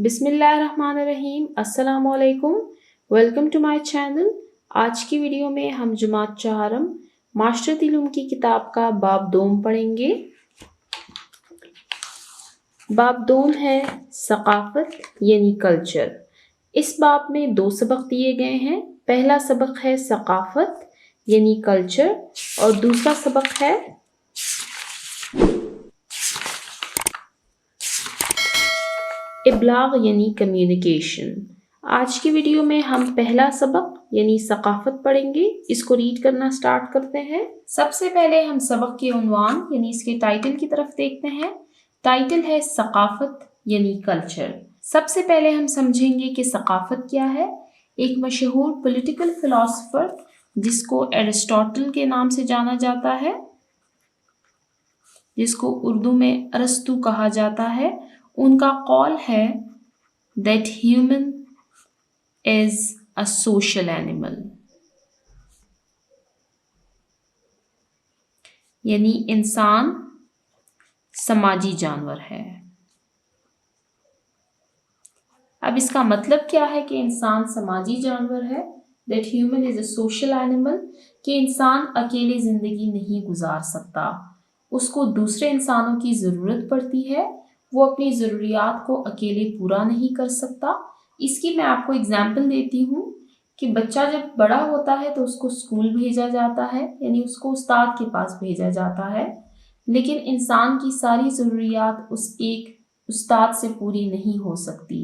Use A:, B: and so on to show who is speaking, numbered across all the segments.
A: بسم اللہ الرحمن الرحیم، السلام علیکم، ویلکم ٹو مائی چینل۔ آج کی ویڈیو میں ہم جماعت چہارم معاشرتی علوم کی کتاب کا باب دوم پڑھیں گے۔ باب دوم ہے ثقافت یعنی کلچر۔ اس باب میں 2 سبق دیے گئے ہیں۔ پہلا سبق ہے ثقافت یعنی کلچر اور دوسرا سبق ہے ابلاغ یعنی کمیونیکیشن۔ آج کی ویڈیو میں ہم پہلا سبق یعنی ثقافت پڑھیں گے۔ اس کو ریڈ کرنا سٹارٹ کرتے ہیں۔ سب سے پہلے ہم سبق کے عنوان یعنی اس کے ٹائٹل کی طرف دیکھتے ہیں۔ ٹائٹل ہے ثقافت یعنی کلچر۔ سب سے پہلے ہم سمجھیں گے کہ ثقافت کیا ہے۔ ایک مشہور پولیٹیکل فلاسفر جس کو ایرسٹوٹل کے نام سے جانا جاتا ہے، جس کو اردو میں ارسطو کہا جاتا ہے، ان کا قول ہے that human is a social animal، یعنی انسان سماجی جانور ہے۔ اب اس کا مطلب کیا ہے کہ انسان سماجی جانور ہے؟ that human is a social animal، کہ انسان اکیلے زندگی نہیں گزار سکتا، اس کو دوسرے انسانوں کی ضرورت پڑتی ہے، وہ اپنی ضروریات کو اکیلے پورا نہیں کر سکتا۔ اس کی میں آپ کو اگزامپل دیتی ہوں کہ بچہ جب بڑا ہوتا ہے تو اس کو اسکول بھیجا جاتا ہے، یعنی اس کو استاد کے پاس بھیجا جاتا ہے، لیکن انسان کی ساری ضروریات اس ایک استاد سے پوری نہیں ہو سکتی،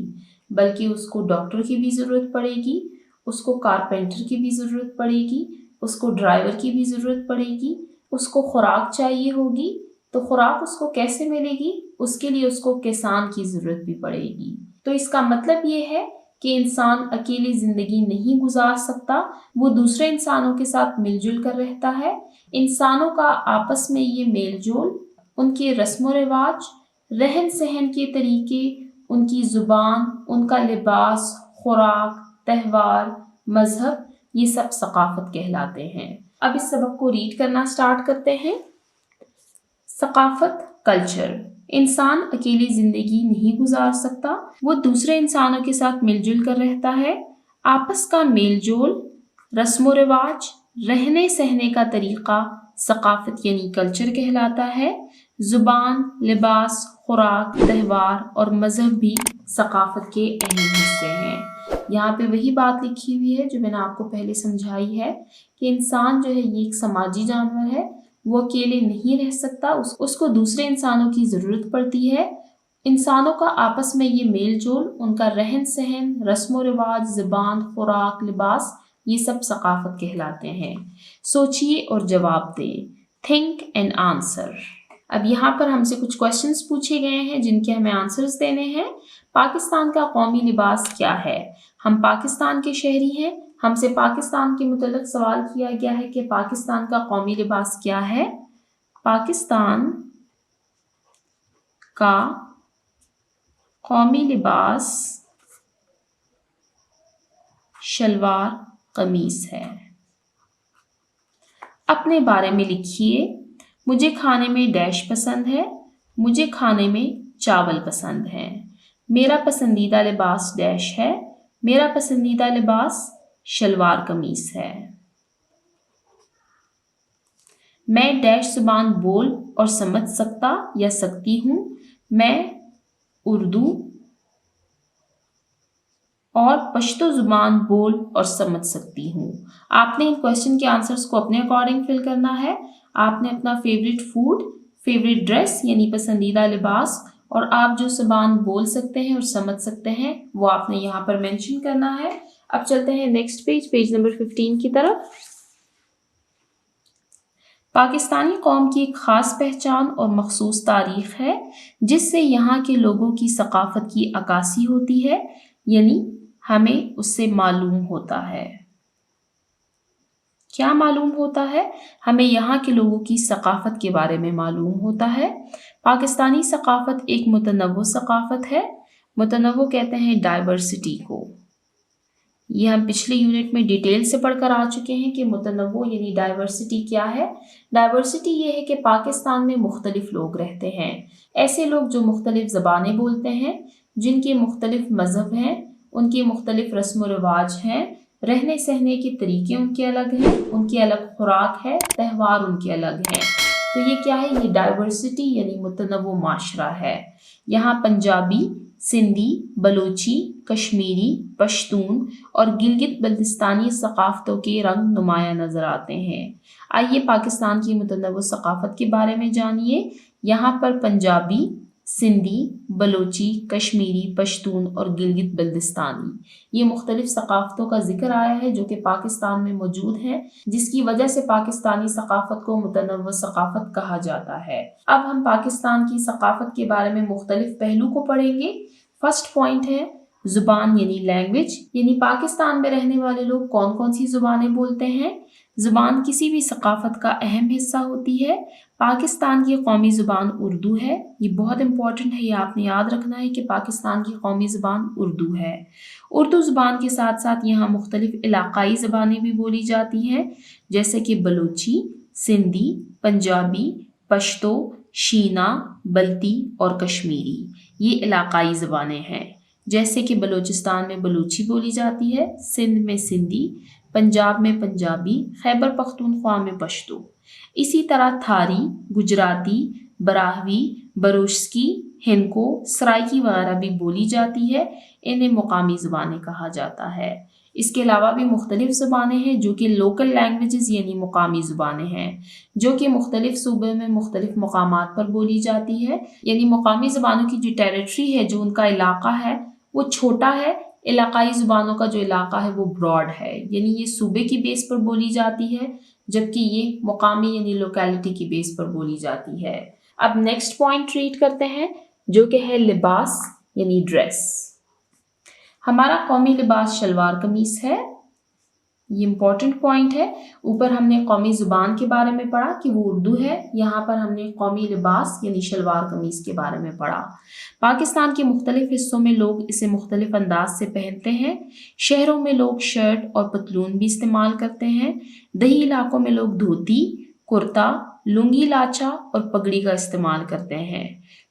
A: بلکہ اس کو ڈاکٹر کی بھی ضرورت پڑے گی، اس کو کارپینٹر کی بھی ضرورت پڑے گی، اس کو ڈرائیور کی بھی ضرورت پڑے گی، اس کو خوراک چاہیے ہوگی، تو خوراک اس کو کیسے ملے گی؟ اس کے لیے اس کو کسان کی ضرورت بھی پڑے گی۔ تو اس کا مطلب یہ ہے کہ انسان اکیلی زندگی نہیں گزار سکتا، وہ دوسرے انسانوں کے ساتھ مل جل کر رہتا ہے۔ انسانوں کا آپس میں یہ میل جول، ان کے رسم و رواج، رہن سہن کے طریقے، ان کی زبان، ان کا لباس، خوراک، تہوار، مذہب، یہ سب ثقافت کہلاتے ہیں۔ اب اس سبق کو ریڈ کرنا سٹارٹ کرتے ہیں۔ ثقافت، کلچر۔ انسان اکیلی زندگی نہیں گزار سکتا، وہ دوسرے انسانوں کے ساتھ مل جل کر رہتا ہے۔ آپس کا میل جول، رسم و رواج، رہنے سہنے کا طریقہ ثقافت یعنی کلچر کہلاتا ہے۔ زبان، لباس، خوراک، تہوار اور مذہب بھی ثقافت کے اہم حصے ہیں۔ یہاں پہ وہی بات لکھی ہوئی ہے جو میں نے آپ کو پہلے سمجھائی ہے کہ انسان جو ہے یہ ایک سماجی جانور ہے، وہ اکیلے نہیں رہ سکتا، اس کو دوسرے انسانوں کی ضرورت پڑتی ہے۔ انسانوں کا آپس میں یہ میل جول، ان کا رہن سہن، رسم و رواج، زبان، خوراک، لباس، یہ سب ثقافت کہلاتے ہیں۔ سوچئے اور جواب دیں۔ Think and answer. اب یہاں پر ہم سے کچھ کویسچنز پوچھے گئے ہیں جن کے ہمیں آنسرز دینے ہیں۔ پاکستان کا قومی لباس کیا ہے؟ ہم پاکستان کے شہری ہیں، ہم سے پاکستان کے متعلق سوال کیا گیا ہے کہ پاکستان کا قومی لباس کیا ہے؟ پاکستان کا قومی لباس شلوار قمیص ہے۔ اپنے بارے میں لکھیے۔ مجھے کھانے میں ڈیش پسند ہے، مجھے کھانے میں چاول پسند ہے۔ میرا پسندیدہ لباس ڈیش ہے، میرا پسندیدہ لباس شلوار قمیص ہے۔ میں ڈیش زبان بول اور سمجھ سکتا یا سکتی ہوں، میں اردو اور پشتو زبان بول اور سمجھ سکتی ہوں۔ آپ نے ان کویسچن کے آنسرز کو اپنے اکارڈنگ فل کرنا ہے۔ آپ نے اپنا فیوریٹ فوڈ، فیوریٹ ڈریس یعنی پسندیدہ لباس اور آپ جو زبان بول سکتے ہیں اور سمجھ سکتے ہیں وہ آپ نے یہاں پر مینشن کرنا ہے۔ اب چلتے ہیں نیکسٹ پیج نمبر 15 کی طرف۔ پاکستانی قوم کی ایک خاص پہچان اور مخصوص تاریخ ہے جس سے یہاں کے لوگوں کی ثقافت کی عکاسی ہوتی ہے، یعنی ہمیں اس سے معلوم ہوتا ہے۔ کیا معلوم ہوتا ہے؟ ہمیں یہاں کے لوگوں کی ثقافت کے بارے میں معلوم ہوتا ہے۔ پاکستانی ثقافت ایک متنوع ثقافت ہے۔ متنوع کہتے ہیں ڈائیورسٹی کو۔ یہ ہم پچھلے یونٹ میں ڈیٹیل سے پڑھ کر آ چکے ہیں کہ متنوع یعنی ڈائیورسٹی کیا ہے۔ ڈائیورسٹی یہ ہے کہ پاکستان میں مختلف لوگ رہتے ہیں، ایسے لوگ جو مختلف زبانیں بولتے ہیں जिनके मुख्तलिफ मज़हब हैं, उनके मुख्तलिफ रस्म व रिवाज हैं, रहने सहने के तरीके उनके अलग हैं, उनकी अलग खुराक है, त्यौहार उनके अलग हैं। तो ये क्या है? ये डाइवर्सिटी यानी मुतनव्वु माशरा है। यहाँ पंजाबी, सिंधी, बलोची, कश्मीरी, पश्तून और गिलगित बल्तिस्तानी सकाफ़तों के रंग नुमाया नज़र आते हैं। आइए पाकिस्तान की मुतनव्वु सकाफ़त के बारे में जानिए। यहाँ पर पंजाबी, सिंधी, बलोची, कश्मीरी, पश्तून और गिलगित बल्तिस्तानी ये मुख्तलिफ सकाफ़तों का जिक्र आया है जो कि पाकिस्तान में मौजूद हैं, जिसकी वजह से पाकिस्तानी सकाफ़त को मुतनव्वु सकाफ़त कहा जाता है। अब हम पाकिस्तान की सकाफ़त के बारे में मुख्तलिफ पहलू को पढ़ेंगे। फर्स्ट पॉइंट है ज़ुबान यानी लैंग्वेज, यानी पाकिस्तान में रहने वाले लोग कौन कौन सी ज़ुबानें बोलते हैं। ज़ुबान किसी भी सकाफ़त का अहम हिस्सा होती है। पाकिस्तान की कौमी ज़ुबान उर्दू है। ये बहुत इंपॉर्टेंट है, ये आपने याद रखना है कि पाकिस्तान की कौमी ज़ुबान उर्दू है। उर्दू ज़ुबान के साथ साथ यहाँ मुख्तलिफ इलाक़ाई ज़बानें भी बोली जाती हैं, जैसे कि बलोची, सिंधी, पंजाबी, पश्तो, शीना, बल्ती और कश्मीरी। ये इलाक़ाई ज़बानें हैं। जैसे कि बलूचिस्तान में बलूची बोली जाती है, सिंध में सिंधी, पंजाब में पंजाबी, खैबर पख्तूनख्वा में पश्तो। इसी तरह थारी, गुजराती, बराहवी, बरोशकी, हिंदको, सराइकी वगैरह भी बोली जाती है। इन्हें मुकामी ज़बानें कहा जाता है। इसके अलावा भी मुख्तलिफ ज़बानें हैं जो कि लोकल लैंग्वेजेस यानी मुकामी ज़ुबानें हैं, जो कि मुख्तलिफ सूबे में मुख्तलिफ मकामात पर बोली जाती है। यानी मुकामी ज़बानों की जो टेरिटरी है, जो उनका इलाका है, वो छोटा है। इलाकाई ज़ुबानों का जो इलाका है वो ब्रॉड है, यानी ये सूबे की बेस पर बोली जाती है, जबकि ये मुकामी यानी लोकेलिटी की बेस पर बोली जाती है। अब नेक्स्ट पॉइंट रीड करते हैं जो कि है लिबास यानी ड्रेस। हमारा कौमी लिबास शलवार कमीज़ है। ये इम्पॉर्टेंट पॉइंट है। ऊपर हमने कौमी ज़ुबान के बारे में पढ़ा कि वो उर्दू है। यहाँ पर हमने कौमी लिबास यानी शलवार कमीज़ के बारे में पढ़ा। पाकिस्तान के मुख्तलिफ हिस्सों में लोग इसे मुख्तलिफ अंदाज से पहनते हैं। शहरों में लोग शर्ट और पतलून भी इस्तेमाल करते हैं। दही इलाकों में लोग धोती, कुर्ता, लुंगी लाचा और पगड़ी का इस्तेमाल करते हैं।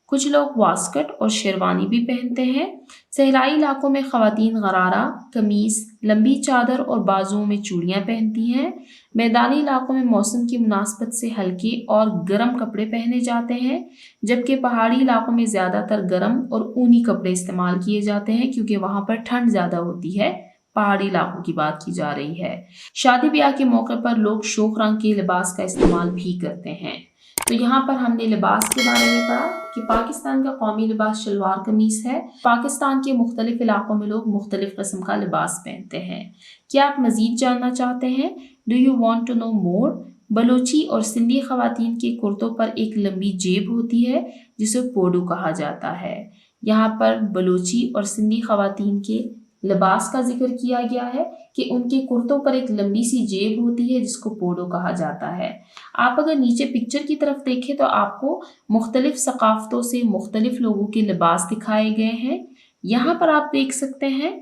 A: कुछ लोग वास्कट और शेरवानी भी पहनते हैं। सहराई इलाकों में ख़वातीन गरारा, कमीज़, लंबी चादर और बाजुओं में चूड़ियाँ पहनती हैं। मैदानी इलाकों में मौसम की मुनासबत से हल्के और गर्म कपड़े पहने जाते हैं, जबकि पहाड़ी इलाकों में ज़्यादातर गर्म और ऊनी कपड़े इस्तेमाल किए जाते हैं क्योंकि वहाँ पर ठंड ज़्यादा होती है। पहाड़ी इलाकों की बात की जा रही है। शादी ब्याह के मौके पर लोग शोक रंग के लिबास का इस्तेमाल भी करते हैं। तो यहाँ पर हमने लिबास के बारे में पढ़ा कि पाकिस्तान का कौमी लिबास शलवार कमीज़ है। पाकिस्तान के मुख्तलिफ इलाकों में लोग मुख्तलिफ किस्म का लिबास पहनते हैं। क्या आप मज़ीद जानना चाहते हैं? Do you want to know more? Balochi और सिंधी ख़वातीन के कुर्तों पर एक लंबी जेब होती है जिसे पोडू कहा जाता है। यहाँ पर बलोची और सिंधी ख़वातीन के लिबास का जिक्र किया गया है कि उनके कुर्तों पर एक लंबी सी जेब होती है जिसको पोडो कहा जाता है। आप अगर नीचे पिक्चर की तरफ देखें तो आपको मुख्तलिफ सकाफ़तों से मुख्तलिफ लोगों के लिबास दिखाए गए हैं। यहाँ पर आप देख सकते हैं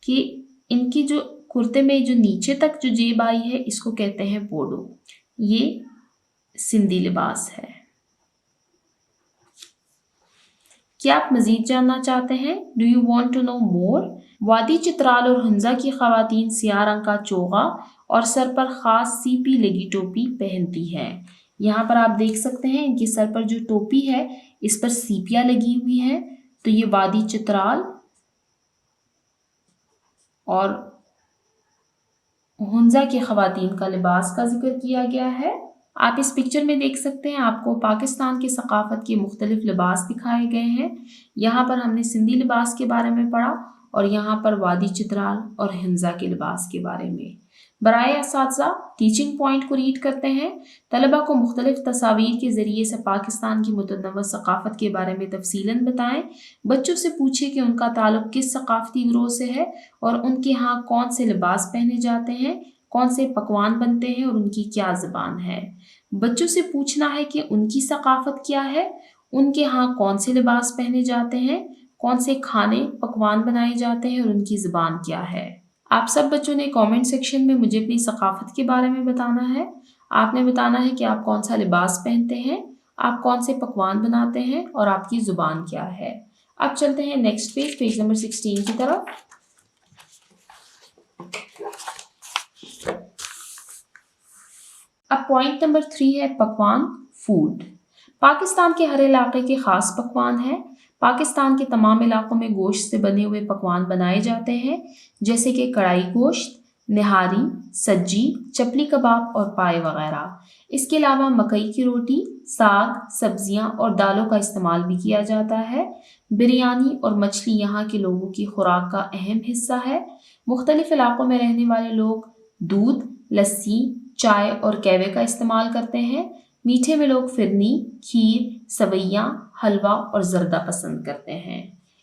A: कि इनकी जो कुर्ते में जो नीचे तक जो जेब आई है इसको कहते हैं पोडो। ये सिंधी लिबास है। क्या आप मज़ीद जानना चाहते हैं? Do you want to know more? वादी चित्राल और हंजा की ख़वातीन सियाह रंग का चोगा और सर पर ख़ास सीपी लगी टोपी पहनती हैं। यहाँ पर आप देख सकते हैं इनके सर पर जो टोपी है इस पर सीपियाँ लगी हुई हैं। तो ये वादी चित्राल और हंजा की ख़वातीन का लिबास का जिक्र किया गया है। आप इस पिक्चर में देख सकते हैं आपको पाकिस्तान की सकाफ़त के मुख्तलिफ लिबास दिखाए गए हैं। यहाँ पर हमने सिंधी लिबास के बारे में पढ़ा और यहाँ पर वादी चित्राल और हंजा के लिबास के बारे में। बराए असातिज़ा टीचिंग पॉइंट को रीड करते हैं। तलबा को मुख्तलिफ तस्वीर के ज़रिए से पाकिस्तान की मुतनव्वुर सकाफ़त के बारे में तफसीलन बताएं। बच्चों से पूछें कि उनका ताल्लुक़ किस सकाफ़ती गिरोह से है और उनके यहाँ कौन से लिबास पहने जाते हैं, कौन से पकवान बनते हैं और उनकी क्या ज़बान है। बच्चों से पूछना है कि उनकी सकाफ़त क्या है, उनके यहाँ कौन से लिबास पहने जाते हैं, कौन से खाने पकवान बनाए जाते हैं और उनकी ज़बान क्या है। आप सब बच्चों ने कमेंट सेक्शन में मुझे अपनी सकाफ़त के बारे में बताना है। आपने बताना है कि आप कौन सा लिबास पहनते हैं, आप कौन से पकवान बनाते हैं और आपकी ज़ुबान क्या है। अब चलते हैं नेक्स्ट पेज, पेज नंबर 16 की तरफ। अब पॉइंट नंबर 3 है पकवान, फूड। पाकिस्तान के हर इलाके के ख़ास पकवान हैं। पाकिस्तान के तमाम इलाकों में गोश्त से बने हुए पकवान बनाए जाते हैं, जैसे कि कढ़ाई गोश्त, निहारी, सज्जी, चपली कबाब और पाए वगैरह। इसके अलावा मकई की रोटी, साग, सब्जियां और दालों का इस्तेमाल भी किया जाता है। बिरयानी और मछली यहाँ के लोगों की खुराक का अहम हिस्सा है। मुख्तलिफ इलाकों में रहने वाले लोग दूध, लस्सी, चाय और कहवे का इस्तेमाल करते हैं। मीठे में लोग फिरनी, खीर, सवैयाँ, हलवा और जर्दा पसंद करते हैं।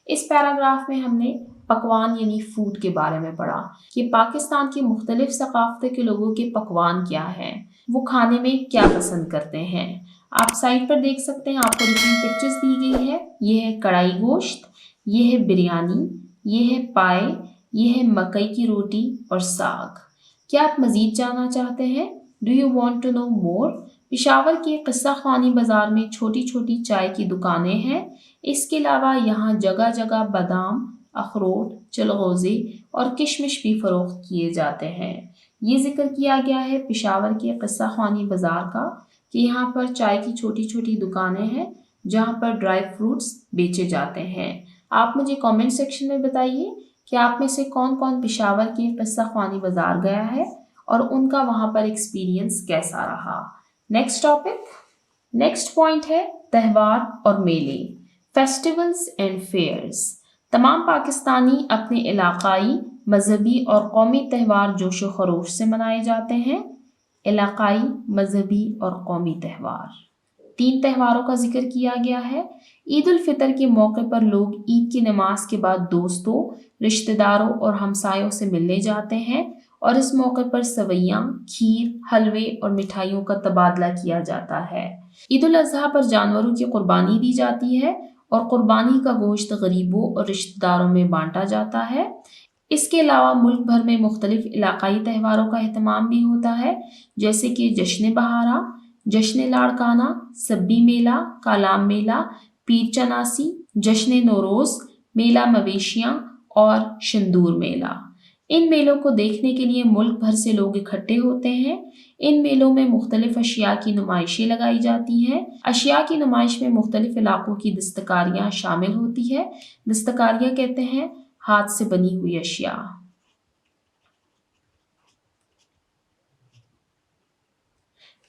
A: इस पैराग्राफ में हमने पकवान यानी फूड के बारे में पढ़ा कि पाकिस्तान की मुख्तलिफ सकाफ़त के लोगों के पकवान क्या हैं, वो खाने में क्या पसंद करते हैं। आप साइड पर देख सकते हैं, आपको डिफरेंट पिक्चर्स दी गई है। ये है कढ़ाई गोश्त, ये है बिरयानी, ये है पाए, ये है मकई की रोटी और साग। क्या आप मज़ीद जानना चाहते हैं? Do you want to know more? Peshawar के किस्सा खानी बाज़ार में छोटी छोटी चाय की दुकानें हैं। इसके अलावा यहाँ जगह जगह बादाम, अखरोट, चलगोज़े और किशमिश भी फ़रोख्त किए जाते हैं। ये जिक्र किया गया है पेशावर के किस्सा खानी बाज़ार का कि यहाँ पर चाय की छोटी छोटी दुकानें हैं जहाँ पर ड्राई फ्रूट्स बेचे जाते हैं। आप मुझे कमेंट सेक्शन में बताइए कि आप में से कौन कौन पेशावर के किस्सा खानी बाज़ार गया है और उनका वहाँ पर एक्सपीरियंस कैसा रहा। नेक्स्ट टॉपिक, नेक्स्ट पॉइंट है त्यौहार और मेले, फेस्टिवल्स एंड फेयर्स। तमाम पाकिस्तानी अपने इलाकाई, मजहबी और कौमी त्यौहार जोश व खरोश से मनाए जाते हैं। इलाकाई, मजहबी और कौमी त्यौहार, 3 त्यौहारों का जिक्र किया गया है। ईद उल फितर के मौके पर लोग ईद की नमाज के बाद दोस्तों, रिश्तेदारों और हमसायों से मिलने जाते हैं और इस मौके पर सवैयाँ, खीर, हलवे और मिठाइयों का तबादला किया जाता है। ईद उल अज़हा पर जानवरों की कुर्बानी दी जाती है और कुर्बानी का गोश्त गरीबों और रिश्तेदारों में बांटा जाता है। इसके अलावा मुल्क भर में मुख्तलिफ इलाकाई त्यौहारों का एहतमाम भी होता है, जैसे कि जश्न बहारा, जश्न लाड़काना, सब्बी मेला, कालाम मेला, पीर चनासी, जश्न नौरोज़, मेला मवेशियाँ और शिंदूर मेला। इन मेलों को देखने के लिए मुल्क भर से लोग इकट्ठे होते हैं। इन मेलों में मुख्तलिफ अशिया की नुमाइशें लगाई जाती हैं। अशिया की नुमाइश में मुख्तलिफ इलाकों की दस्तकारियाँ शामिल होती है। दस्तकारियाँ कहते हैं हाथ से बनी हुई अशिया।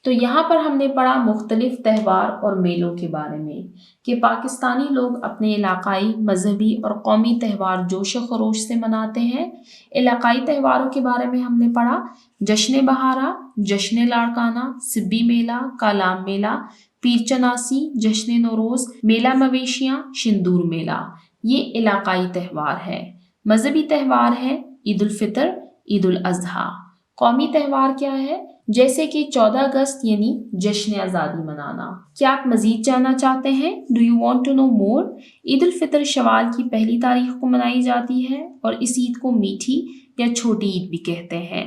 A: तो यहाँ पर हमने पढ़ा मुख्तलिफ त्यौहार और मेलों के बारे में कि पाकिस्तानी लोग अपने इलाकाई, मजहबी और कौमी त्यौहार जोश व खरोश से मनाते हैं। इलाकाई त्यौहारों के बारे में हमने पढ़ा जश्न बहारा, जश्न लाड़काना, सिब्बी मेला, कालाम मेला, पीर चनासी, जश्न नौरोज़, मेला मवेशियाँ, शिंदूर मेला। ये इलाकाई त्यौहार है। मजहबी त्यौहार है ईद उल फितर, ईद उल अज़हा। कौमी त्यौहार क्या है? जैसे कि 14 अगस्त यानी जश्न आज़ादी मनाना। क्या आप मज़ीद जानना चाहते हैं? Do you want to know more? Eid ul Fitr Shawwal की पहली तारीख को मनाई जाती है और इस ईद को मीठी या छोटी ईद भी कहते हैं।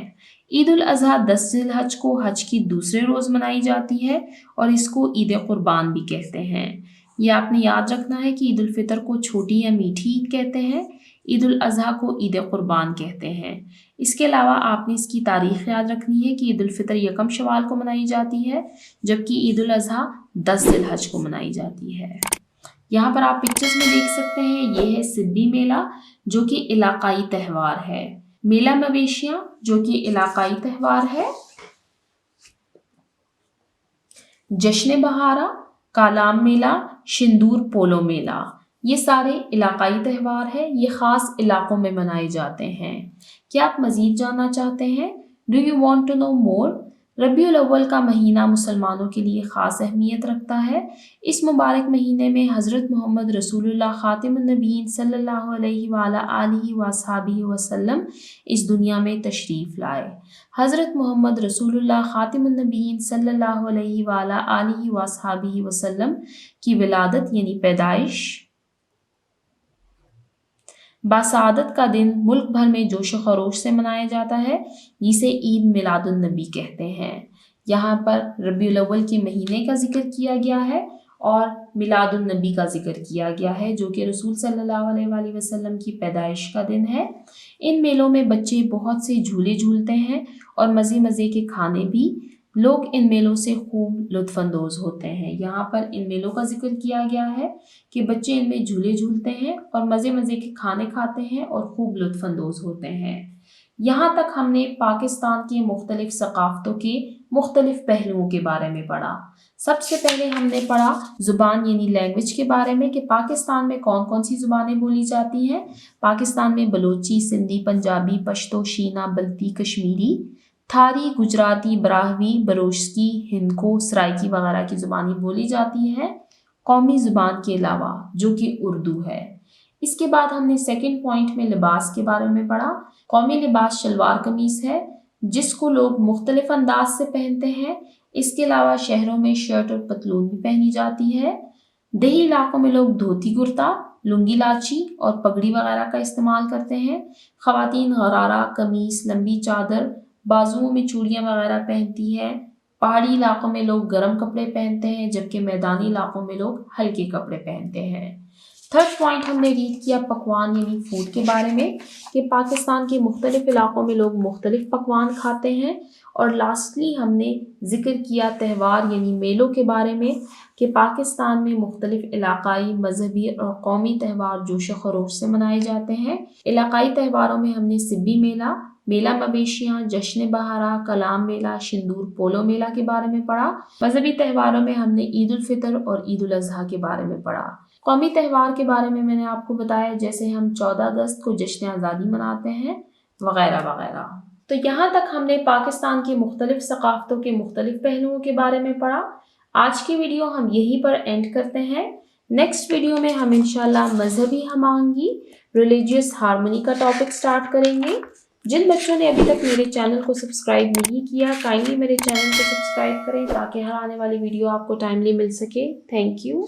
A: ईद उल अज़हा 10 ज़िलहज को हज की दूसरे रोज़ मनाई जाती है और इसको ईद कुर्बान भी कहते हैं। ये आपने याद रखना है कि ईद उल फितर को छोटी या मीठी ईद कहते हैं, ईद उल अज़हा को ईद कुर्बान कहते हैं। इसके अलावा आपने इसकी तारीख याद रखनी है कि ईद उल फितर 1 शवाल को मनाई जाती है, जबकि ईद उल अज़हा 10 ज़िलहज को मनाई जाती है। यहाँ पर आप पिक्चर्स में देख सकते हैं, ये है सिब्बी मेला जो कि इलाकाई त्यौहार है, मेला मवेशियाँ जो कि इलाकाई त्यौहार है, जश्न बहारा, कालाम मेला, शिंदूर पोलो मेला, ये सारे इलाकाई त्यौहार है। ये ख़ास इलाकों में मनाए जाते हैं। क्या आप मज़ीद जानना चाहते हैं? Do you want to know more? Rabiul Awwal का महीना मुसलमानों के लिए ख़ास अहमियत रखता है। इस मुबारक महीने में हज़रत मोहम्मद रसूलुल्लाह ख़ातिमुन नबीय्यीन सल्लल्लाहु अलैहि आलिहि वसहबिहि वसल्लम इस दुनिया में तशरीफ़ लाए। हज़रत मोहम्मद रसूलुल्लाह ख़ातिमुन नबीय्यीन सल्लल्लाहु अलैहि आलिहि वसहबिहि वसल्लम की विलादत यानी पैदाइश बासादत का दिन मुल्क भर में जोश व खरोश से मनाया जाता है, जिसे ईद मिलादुन नबी कहते हैं। यहाँ पर रबीउल अव्वल के महीने का जिक्र किया गया है اور میلاد النبی کا ذکر کیا گیا ہے جو کہ رسول صلی اللہ علیہ وآلہ وسلم کی پیدائش کا دن ہے۔ ان میلوں میں بچے بہت سے جھولے جھولتے ہیں اور مزے مزے کے کھانے بھی، لوگ ان میلوں سے خوب لطف اندوز ہوتے ہیں۔ یہاں پر ان میلوں کا ذکر کیا گیا ہے کہ بچے ان میں جھولے جھولتے ہیں اور مزے مزے کے کھانے کھاتے ہیں اور خوب لطف اندوز ہوتے ہیں۔ یہاں تک ہم نے پاکستان کی مختلف ثقافتوں کے مختلف پہلوؤں کے بارے میں پڑھا۔ سب سے پہلے ہم نے پڑھا زبان یعنی لینگویج کے بارے میں کہ پاکستان میں کون کون سی زبانیں بولی جاتی ہیں۔ پاکستان میں بلوچی، سندھی، پنجابی، پشتو، شینا، بلتی، کشمیری، تھاری، گجراتی، براہوی، بروچکی، ہندکو، سرائکی وغیرہ کی زبانیں بولی جاتی ہیں قومی زبان کے علاوہ جو کہ اردو ہے۔ اس کے بعد ہم نے سیکنڈ پوائنٹ میں لباس کے بارے میں پڑھا۔ قومی لباس شلوار قمیص ہے جس کو لوگ مختلف انداز سے پہنتے ہیں۔ اس کے علاوہ شہروں میں شرٹ اور پتلون بھی پہنی جاتی ہے۔ دیہی علاقوں میں لوگ دھوتی کرتا، لنگی لاچی اور پگڑی وغیرہ کا استعمال کرتے ہیں۔ خواتین غرارہ، قمیص، لمبی چادر، بازوؤں میں چوڑیاں وغیرہ پہنتی ہے۔ پہاڑی علاقوں میں لوگ گرم کپڑے پہنتے ہیں جبکہ میدانی علاقوں میں لوگ ہلکے کپڑے پہنتے ہیں۔ تھرڈ پوائنٹ ہم نے ریڈ کیا پکوان یعنی فوڈ کے بارے میں کہ پاکستان کے مختلف علاقوں میں لوگ مختلف پکوان کھاتے ہیں۔ اور لاسٹلی ہم نے ذکر کیا تہوار یعنی میلوں کے بارے میں کہ پاکستان میں مختلف علاقائی، مذہبی اور قومی تہوار جوش و خروش سے منائے جاتے ہیں۔ علاقائی تہواروں میں ہم نے سبی میلہ، میلہ مویشیاں، جشن بہارا، کلام میلہ، شندور پولو میلہ کے بارے میں پڑھا۔ مذہبی تہواروں میں ہم نے عید الفطر اور عید الاضحیٰ کے بارے میں پڑھا۔ قومی تہوار کے بارے میں نے آپ کو بتایا جیسے ہم 14 اگست کو جشن آزادی مناتے ہیں وغیرہ وغیرہ۔ تو یہاں تک ہم نے پاکستان کی مختلف ثقافتوں کے مختلف پہلوؤں کے بارے میں پڑھا۔ آج کی ویڈیو ہم یہیں پر اینڈ کرتے ہیں۔ نیکسٹ ویڈیو میں ہم انشاءاللہ مذہبی ہم آہنگی، ریلیجیس ہارمونی کا ٹاپک سٹارٹ کریں گے۔ جن بچوں نے ابھی تک میرے چینل کو سبسکرائب نہیں کیا کائنڈلی میرے چینل کو سبسکرائب کریں تاکہ ہر آنے والی ویڈیو آپ کو ٹائملی مل سکے۔ Thank you.